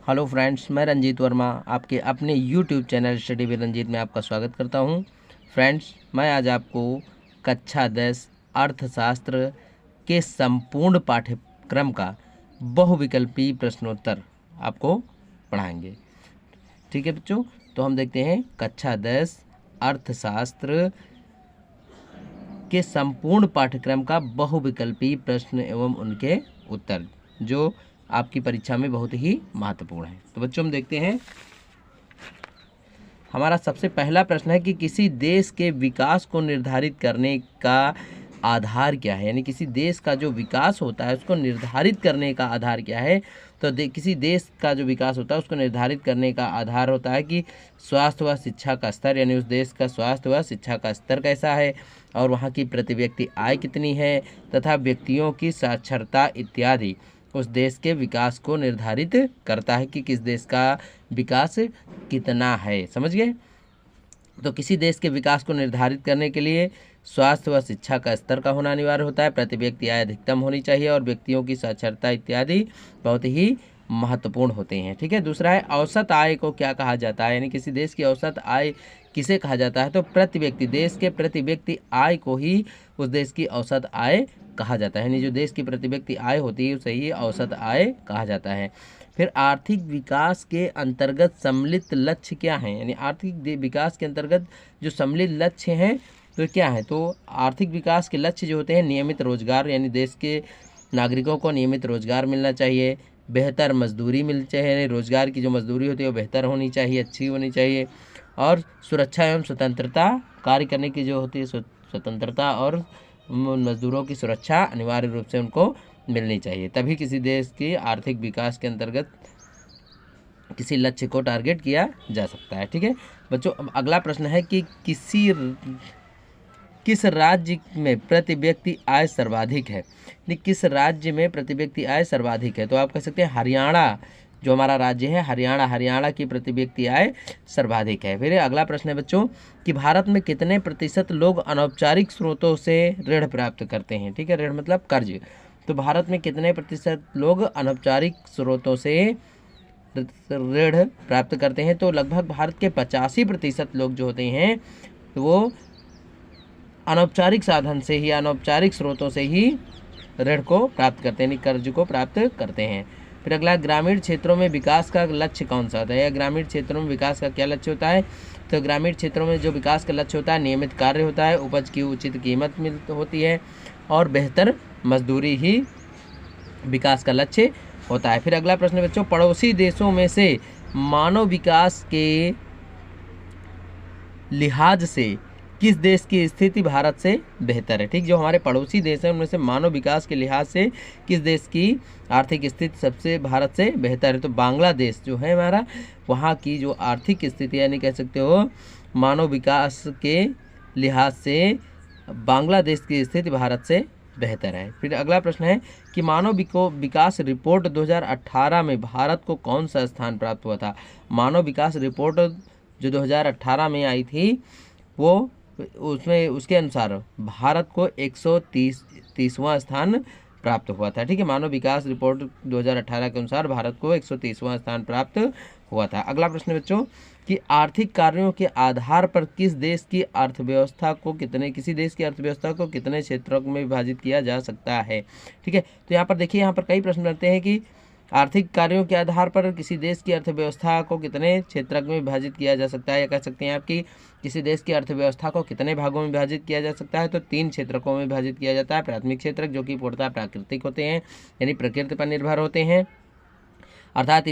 Hello friends, मैं रंजीत वर्मा आपके अपने YouTube channel study with Ranjeet में आपका स्वागत करता हूं। फ्रेंड्स, मैं आज आपको कक्षा 10 अर्थशास्त्र के संपूर्ण पाठ्यक्रम का बहुविकल्पी प्रश्नोत्तर आपको पढ़ाएंगे। ठीक है बच्चों, तो हम देखते हैं कक्षा 10 अर्थशास्त्र के संपूर्ण पाठ्यक्रम का बहुविकल्पी प्रश्न एवं उनके उत्तर, जो आपकी परीक्षा में बहुत ही महत्वपूर्ण है। तो बच्चों, हम देखते हैं, हमारा सबसे पहला प्रश्न है कि किसी देश के विकास को निर्धारित करने का आधार क्या है। यानी किसी देश का जो विकास होता है उसको निर्धारित करने का आधार क्या है। तो किसी देश का जो विकास होता है उसको निर्धारित करने का आधार होता है कि स्वास्थ्य व शिक्षा का स्तर, यानी उस देश का स्वास्थ्य व शिक्षा का स्तर कैसा है, और वहाँ की प्रति व्यक्ति आय कितनी है, तथा व्यक्तियों की साक्षरता इत्यादि उस देश के विकास को निर्धारित करता है कि किस देश का विकास कितना है। समझ गए? तो किसी देश के विकास को निर्धारित करने के लिए स्वास्थ्य व शिक्षा का स्तर का होना अनिवार्य होता है, प्रति व्यक्ति आय अधिकतम होनी चाहिए, और व्यक्तियों की साक्षरता इत्यादि बहुत ही महत्वपूर्ण होते हैं। ठीक है। दूसरा है औसत आय को क्या कहा जाता है। यानी किसी देश की औसत आय किसे कहा जाता है। तो प्रति व्यक्ति, देश के प्रति व्यक्ति आय को ही उस देश की औसत आय कहा जाता है। यानी जो देश की प्रति व्यक्ति आय होती है उसे ही औसत आय कहा जाता है। फिर आर्थिक विकास के अंतर्गत सम्मिलित लक्ष्य क्या हैं। यानी आर्थिक विकास के अंतर्गत जो सम्मिलित लक्ष्य हैं तो क्या है। तो आर्थिक विकास के लक्ष्य जो होते हैं, नियमित रोजगार, यानी देश के नागरिकों को नियमित रोजगार मिलना चाहिए, बेहतर मजदूरी मिलनी चाहिए, रोजगार की जो मजदूरी होती है वो बेहतर होनी चाहिए, अच्छी होनी चाहिए, और सुरक्षा एवं स्वतंत्रता, कार्य करने की जो होती है स्वतंत्रता और मजदूरों की सुरक्षा अनिवार्य रूप से उनको मिलनी चाहिए। तभी किसी देश की आर्थिक विकास के अंतर्गत किसी लक्ष्य को टारगेट किया जा सकता है। ठीक है बच्चों, अब अगला प्रश्न है कि किस राज्य में प्रति व्यक्ति आय सर्वाधिक है। किस राज्य में प्रति व्यक्ति आय सर्वाधिक है। तो आप कह सकते हैं हरियाणा, जो हमारा राज्य है हरियाणा की प्रति व्यक्ति आय सर्वाधिक है। फिर अगला प्रश्न है बच्चों कि भारत में कितने प्रतिशत लोग अनौपचारिक स्रोतों से ऋण प्राप्त करते हैं। ठीक है, ऋण मतलब कर्ज। तो भारत में कितने प्रतिशत लोग अनौपचारिक स्रोतों से ऋण प्राप्त करते हैं। तो लगभग भारत के 85% लोग जो होते हैं वो अनौपचारिक साधन से ही, अनौपचारिक स्रोतों से ही ऋण को प्राप्त करते हैं, कर्ज को प्राप्त करते हैं। फिर अगला, ग्रामीण क्षेत्रों में विकास का लक्ष्य कौन सा होता है। या ग्रामीण क्षेत्रों में विकास का क्या लक्ष्य होता है। तो ग्रामीण क्षेत्रों में जो विकास का लक्ष्य होता है, नियमित कार्य होता है, उपज की उचित कीमत होती है, और बेहतर मजदूरी ही विकास का लक्ष्य होता है। फिर अगला प्रश्न बच्चों, पड़ोसी देशों में से मानव विकास के लिहाज से किस देश की स्थिति भारत से बेहतर है। ठीक, जो हमारे पड़ोसी देश हैं उनमें से मानव विकास के लिहाज से किस देश की आर्थिक स्थिति सबसे भारत से बेहतर है। तो बांग्लादेश जो है हमारा, वहाँ की जो आर्थिक स्थिति, यानी कह सकते हो मानव विकास के लिहाज से बांग्लादेश की स्थिति भारत से बेहतर है। फिर अगला प्रश्न है कि मानव विकास रिपोर्ट 2018 में भारत को कौन सा स्थान प्राप्त हुआ था। मानव विकास रिपोर्ट जो 2018 में आई थी वो उसमें उसके अनुसार भारत को 130वां स्थान प्राप्त हुआ था। ठीक है, मानव विकास रिपोर्ट 2018 के अनुसार भारत को 130वां स्थान प्राप्त हुआ था। अगला प्रश्न बच्चों कि आर्थिक कार्यों के आधार पर किसी देश की अर्थव्यवस्था को कितने क्षेत्रों में विभाजित किया जा सकता है। ठीक है, तो यहाँ पर देखिए, यहाँ पर कई प्रश्न बनते हैं कि आर्थिक कार्यों के आधार पर किसी देश की अर्थव्यवस्था को कितने क्षेत्रक में विभाजित किया जा सकता है। या कह सकते हैं आप कि किसी देश की अर्थव्यवस्था को कितने भागों में विभाजित किया जा सकता है। तो 3 क्षेत्रकों में विभाजित किया जाता है। प्राथमिक क्षेत्रक, जो कि पूर्णतः प्राकृतिक होते हैं, यानी प्रकृति पर निर्भर होते हैं, अर्थात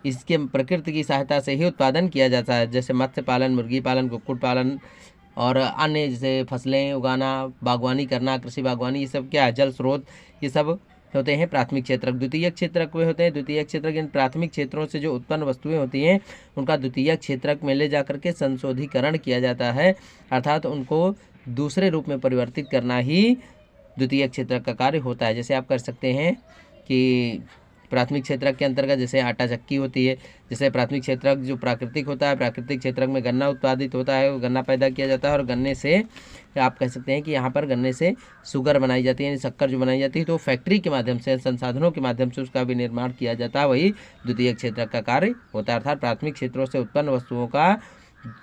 इसके प्रकृति की सहायता से ही उत्पादन किया जाता है, जैसे मत्स्य पालन, मुर्गी पालन, कुक्कुट पालन और अन्य जैसे फसलें उगाना, बागवानी करना, कृषि बागवानी, ये सब क्या है, जल स्रोत, ये सब होते हैं प्राथमिक क्षेत्रक। द्वितीयक क्षेत्रक वे होते हैं, द्वितीयक क्षेत्रक इन प्राथमिक क्षेत्रों से जो उत्पन्न वस्तुएं होती हैं उनका द्वितीयक क्षेत्रक में ले जाकर के संशोधीकरण किया जाता है, अर्थात उनको दूसरे रूप में परिवर्तित करना ही द्वितीयक क्षेत्रक का कार्य होता है। जैसे आप कर सकते हैं कि प्राथमिक क्षेत्रक के अंतर्गत जैसे आटा चक्की होती है, जैसे प्राथमिक क्षेत्रक जो प्राकृतिक होता है, प्राकृतिक क्षेत्रक में गन्ना उत्पादित होता है, गन्ना पैदा किया जाता है और गन्ने से आप कह सकते हैं कि यहाँ पर गन्ने से शुगर बनाई जाती है, यानी शक्कर जो बनाई जाती है, तो फैक्ट्री के माध्यम से, संसाधनों के माध्यम से उसका विनिर्माण किया जाता है, वही द्वितीयक क्षेत्रक का कार्य होता है। अर्थात प्राथमिक क्षेत्रों से उत्पन्न वस्तुओं का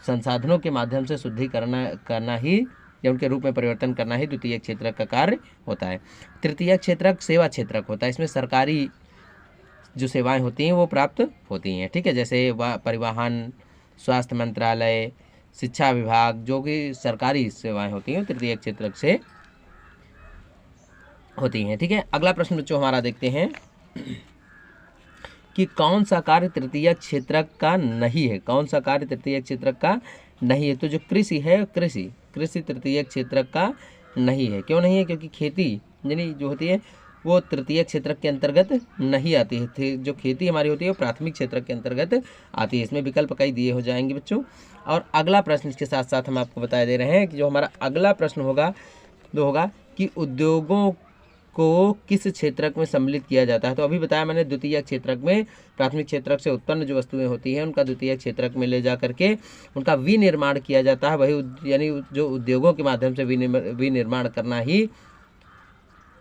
संसाधनों के माध्यम से शुद्धिकरण करना ही या उनके रूप में परिवर्तन करना ही द्वितीय क्षेत्रक का कार्य होता है। तृतीय क्षेत्रक सेवा क्षेत्रक होता है, इसमें सरकारी जो सेवाएं होती हैं वो प्राप्त होती हैं, ठीक है, जैसे परिवहन, स्वास्थ्य मंत्रालय, शिक्षा विभाग, जो कि सरकारी सेवाएं होती हैं तृतीय क्षेत्रक से होती हैं, ठीक है। अगला प्रश्न बच्चों हमारा देखते हैं कि कौन सा कार्य तृतीय क्षेत्रक का नहीं है, कौन सा कार्य तृतीय क्षेत्रक का नहीं है। तो जो कृषि है, कृषि तृतीय क्षेत्रक का नहीं है। क्यों नहीं है? क्योंकि खेती यानी जो होती है वो तृतीय क्षेत्रक के अंतर्गत नहीं आती है। जो खेती हमारी होती है वो प्राथमिक क्षेत्रक के अंतर्गत आती है। इसमें विकल्प कई दिए हो जाएंगे बच्चों। और अगला प्रश्न इसके साथ साथ हम आपको बता दे रहे हैं कि जो हमारा अगला प्रश्न होगा वो होगा कि उद्योगों को किस क्षेत्रक में सम्मिलित किया जाता है। तो अभी बताया मैंने द्वितीय क्षेत्रक में, प्राथमिक क्षेत्रक से उत्पन्न जो वस्तुएं होती हैं उनका द्वितीय क्षेत्रक में ले जा करके उनका विनिर्माण किया जाता है। वही यानी जो उद्योगों के माध्यम से विनिर्माण करना ही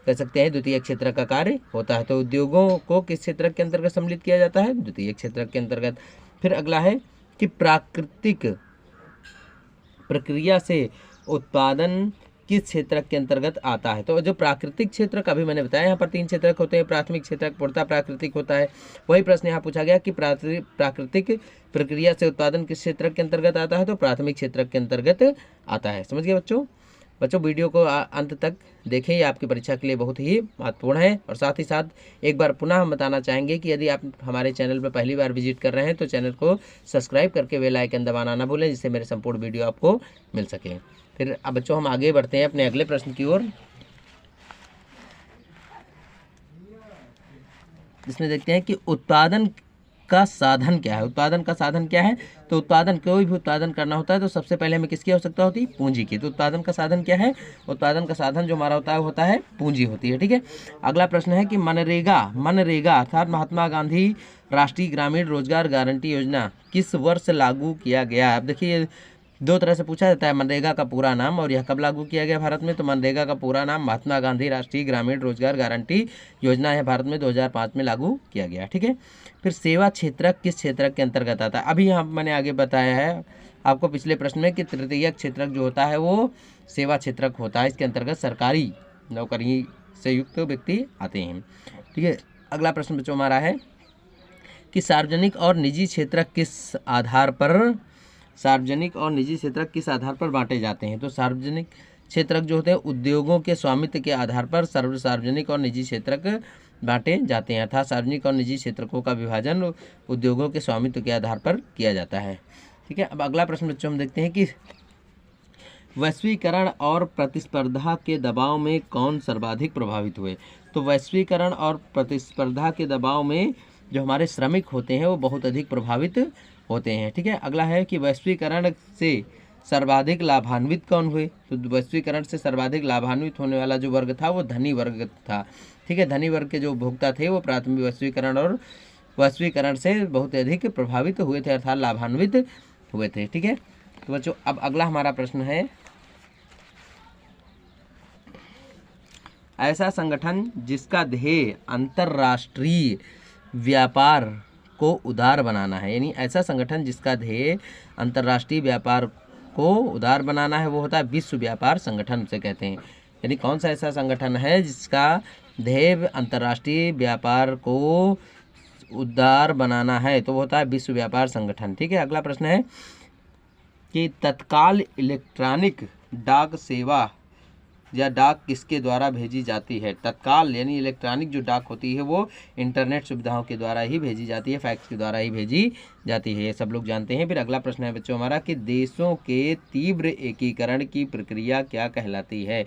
कह सकते हैं द्वितीय क्षेत्रक का कार्य होता है। तो उद्योगों को किस क्षेत्रक के अंतर्गत सम्मिलित किया जाता है? द्वितीय क्षेत्रक के अंतर्गत। फिर अगला है कि प्राकृतिक प्रक्रिया से उत्पादन किस क्षेत्रक के अंतर्गत आता है। तो जो प्राकृतिक क्षेत्रक अभी मैंने बताया, यहाँ पर 3 क्षेत्रक होते हैं, प्राथमिक क्षेत्रक, पूर्णतः प्राकृतिक होता है। वही प्रश्न यहाँ पूछा गया कि प्राकृतिक प्रक्रिया से उत्पादन किस क्षेत्रक के अंतर्गत आता है। तो प्राथमिक क्षेत्रक के अंतर्गत आता है। समझ गए बच्चों वीडियो को अंत तक देखें, ये आपकी परीक्षा के लिए बहुत ही महत्वपूर्ण है। और साथ ही साथ एक बार पुनः हम बताना चाहेंगे कि यदि आप हमारे चैनल पर पहली बार विजिट कर रहे हैं तो चैनल को सब्सक्राइब करके बेल आइकन दबाना ना भूलें, जिससे मेरे संपूर्ण वीडियो आपको मिल सके। फिर अब बच्चों हम आगे बढ़ते हैं अपने अगले प्रश्न की ओर, जिसमें देखते हैं कि उत्पादन का साधन क्या है। उत्पादन का साधन क्या है? तो उत्पादन, कोई भी उत्पादन करना होता है तो सबसे पहले हमें किसकी आवश्यकता होती है? पूंजी की। तो उत्पादन का साधन क्या है? उत्पादन का साधन जो हमारा होता है पूंजी होती है, ठीक है। अगला प्रश्न है कि मनरेगा अर्थात महात्मा गांधी राष्ट्रीय ग्रामीण रोजगार गारंटी योजना किस वर्ष लागू किया गया? अब देखिए 2 तरह से पूछा जाता है मनरेगा का पूरा नाम और यह कब लागू किया गया भारत में। तो मनरेगा का पूरा नाम महात्मा गांधी राष्ट्रीय ग्रामीण रोजगार गारंटी योजना है, भारत में 2005 में लागू किया गया, ठीक है। फिर सेवा क्षेत्रक किस क्षेत्रक के अंतर्गत आता है? अभी यहाँ मैंने आगे बताया है आपको पिछले प्रश्न में कि तृतीय क्षेत्रक जो होता है वो सेवा क्षेत्रक होता है। इसके अंतर्गत सरकारी नौकरी से युक्त व्यक्ति आते हैं, ठीक है। अगला प्रश्न बच्चों हमारा है कि सार्वजनिक और निजी क्षेत्रक किस आधार पर बांटे जाते हैं। तो सार्वजनिक क्षेत्रक जो होते हैं उद्योगों के स्वामित्व के आधार पर सार्वजनिक और निजी क्षेत्रक बांटे जाते हैं। अर्थात सार्वजनिक और निजी क्षेत्रकों का विभाजन उद्योगों के स्वामित्व के आधार पर किया जाता है, ठीक है। अब अगला प्रश्न बच्चों हम देखते हैं कि वैश्वीकरण और प्रतिस्पर्धा के दबाव में कौन सर्वाधिक प्रभावित हुए। तो वैश्वीकरण और प्रतिस्पर्धा के दबाव में जो हमारे श्रमिक होते हैं वो बहुत अधिक प्रभावित होते हैं, ठीक है। अगला है कि वैश्वीकरण से सर्वाधिक लाभान्वित कौन हुए। तो वैश्वीकरण से सर्वाधिक लाभान्वित होने वाला जो वर्ग था वो धनी वर्ग था, ठीक है। धनी वर्ग के जो उपभोक्ता थे वो प्राथमिक वैश्वीकरण से बहुत अधिक प्रभावित हुए थे, अर्थात लाभान्वित हुए थे, ठीक है। तो बच्चों अब अगला हमारा प्रश्न है, ऐसा संगठन जिसका ध्येय अंतरराष्ट्रीय व्यापार को उदार बनाना है, यानी ऐसा संगठन जिसका ध्येय अंतरराष्ट्रीय व्यापार को उदार बनाना है वो होता है विश्व व्यापार संगठन से कहते हैं। यानी कौन सा ऐसा संगठन है जिसका ध्येय अंतरराष्ट्रीय व्यापार को उदार बनाना है, तो वो होता है विश्व व्यापार संगठन, ठीक है। अगला प्रश्न है कि तत्काल इलेक्ट्रॉनिक डाक सेवा या डाक किसके द्वारा भेजी जाती है। तत्काल यानी इलेक्ट्रॉनिक जो डाक होती है वो इंटरनेट सुविधाओं के द्वारा ही भेजी जाती है, फैक्स के द्वारा ही भेजी जाती है, ये सब लोग जानते हैं। फिर अगला प्रश्न है बच्चों हमारा कि देशों के तीव्र एकीकरण की प्रक्रिया क्या कहलाती है।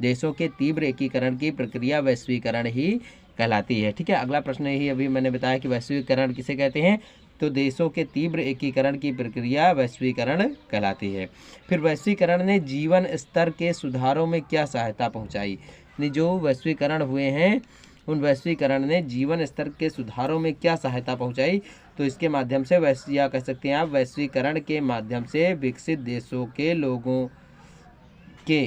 देशों के तीव्र एकीकरण की प्रक्रिया वैश्वीकरण ही कहलाती है, ठीक है। अगला प्रश्न यही अभी मैंने बताया कि वैश्वीकरण किसे कहते हैं। तो देशों के तीव्र एकीकरण की प्रक्रिया वैश्वीकरण कहलाती है। फिर वैश्वीकरण ने जीवन स्तर के सुधारों में क्या सहायता पहुंचाई। जो वैश्वीकरण हुए हैं उन वैश्वीकरण ने जीवन स्तर के सुधारों में क्या सहायता पहुंचाई? तो इसके माध्यम से या कह सकते हैं आप वैश्वीकरण के माध्यम से विकसित देशों के लोगों के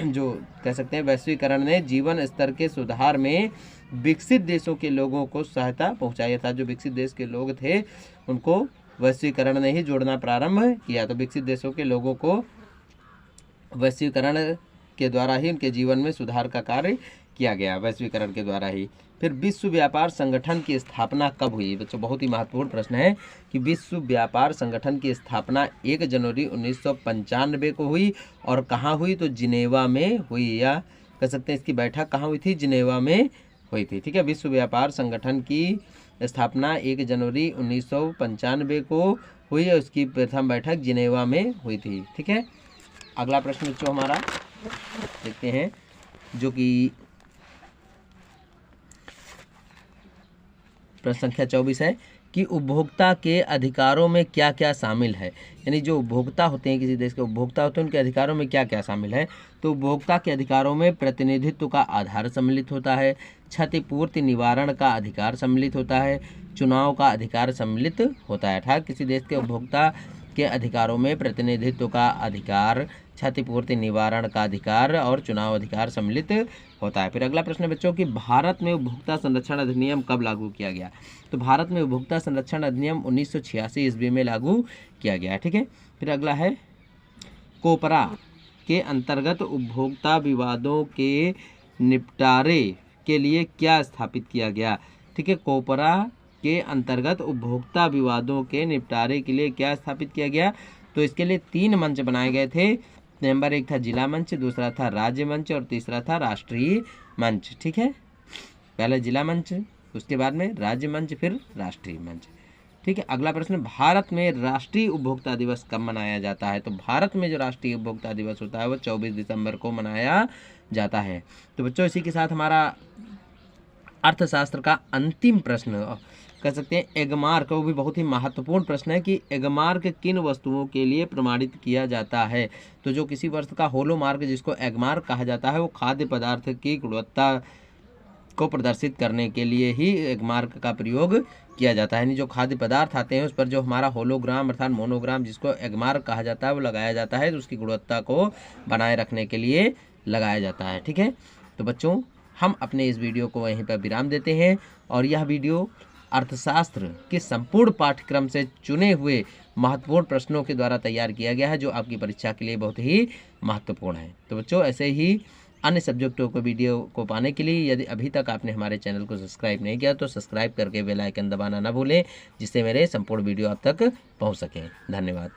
जो कह सकते हैं वैश्वीकरण ने जीवन स्तर के सुधार में विकसित देशों के लोगों को सहायता पहुंचाई, था जो विकसित देश के लोग थे उनको वैश्वीकरण ने ही जोड़ना प्रारंभ किया। तो विकसित देशों के लोगों को वैश्वीकरण के द्वारा ही उनके जीवन में सुधार का कार्य किया गया, वैश्वीकरण के द्वारा ही। फिर विश्व व्यापार संगठन की स्थापना कब हुई? बच्चों बहुत ही महत्वपूर्ण प्रश्न है कि विश्व व्यापार संगठन की स्थापना 1 जनवरी 1995 को हुई और कहाँ हुई? तो जिनेवा में हुई, या कह सकते हैं इसकी बैठक कहाँ हुई थी? जिनेवा में हुई थी। ठीक है, विश्व व्यापार संगठन की स्थापना 1 जनवरी 1995 को हुई और उसकी प्रथम बैठक जिनेवा में हुई थी। ठीक है, अगला प्रश्न बच्चों हमारा देखते हैं जो कि प्रश्न संख्या 24 है कि उपभोक्ता के अधिकारों में क्या क्या शामिल है? यानी जो उपभोक्ता होते हैं, किसी देश के उपभोक्ता होते हैं, उनके अधिकारों में क्या क्या शामिल है? तो उपभोक्ता के अधिकारों में प्रतिनिधित्व का आधार सम्मिलित होता है, क्षतिपूर्ति निवारण का अधिकार सम्मिलित होता है, चुनाव का अधिकार सम्मिलित होता है। अर्थात किसी देश के उपभोक्ता के अधिकारों में प्रतिनिधित्व का अधिकार, क्षतिपूर्ति निवारण का अधिकार और चुनाव अधिकार सम्मिलित होता है। फिर अगला प्रश्न है बच्चों कि भारत में उपभोक्ता संरक्षण अधिनियम कब लागू किया गया? तो भारत में उपभोक्ता संरक्षण अधिनियम 1986 ईस्वी में लागू किया गया। ठीक है, फिर अगला है कोपरा के अंतर्गत उपभोक्ता विवादों के निपटारे के लिए क्या स्थापित किया गया? ठीक है, कोपरा के अंतर्गत उपभोक्ता विवादों के निपटारे के लिए क्या स्थापित किया गया? तो इसके लिए 3 मंच बनाए गए थे। नंबर 1 था जिला मंच, दूसरा था राज्य मंच और तीसरा था राष्ट्रीय मंच। ठीक है, पहले जिला मंच, उसके बाद में राज्य मंच, फिर राष्ट्रीय मंच। ठीक है, अगला प्रश्न, भारत में राष्ट्रीय उपभोक्ता दिवस कब मनाया जाता है? तो भारत में जो राष्ट्रीय उपभोक्ता दिवस होता है वो 24 दिसंबर को मनाया जाता है। तो बच्चों इसी के साथ हमारा अर्थशास्त्र का अंतिम प्रश्न कह सकते हैं एगमार्क, वो भी बहुत ही महत्वपूर्ण प्रश्न है कि एगमार्क किन वस्तुओं के लिए प्रमाणित किया जाता है? तो जो किसी वस्तु का होलोमार्क जिसको एगमार्क कहा जाता है वो खाद्य पदार्थ की गुणवत्ता को प्रदर्शित करने के लिए ही एगमार्क का प्रयोग किया जाता है। यानी जो खाद्य पदार्थ आते हैं उस पर जो हमारा होलोग्राम अर्थात मोनोग्राम जिसको एगमार्क कहा जाता है वो लगाया जाता है, तो उसकी गुणवत्ता को बनाए रखने के लिए लगाया जाता है। ठीक है, तो बच्चों हम अपने इस वीडियो को वहीं पर विराम देते हैं और यह वीडियो अर्थशास्त्र के संपूर्ण पाठ्यक्रम से चुने हुए महत्वपूर्ण प्रश्नों के द्वारा तैयार किया गया है जो आपकी परीक्षा के लिए बहुत ही महत्वपूर्ण है। तो बच्चों ऐसे ही अन्य सब्जेक्टों को वीडियो को पाने के लिए यदि अभी तक आपने हमारे चैनल को सब्सक्राइब नहीं किया तो सब्सक्राइब करके बेल आइकन दबाना ना भूलें, जिससे मेरे संपूर्ण वीडियो आप तक पहुंच सकें। धन्यवाद।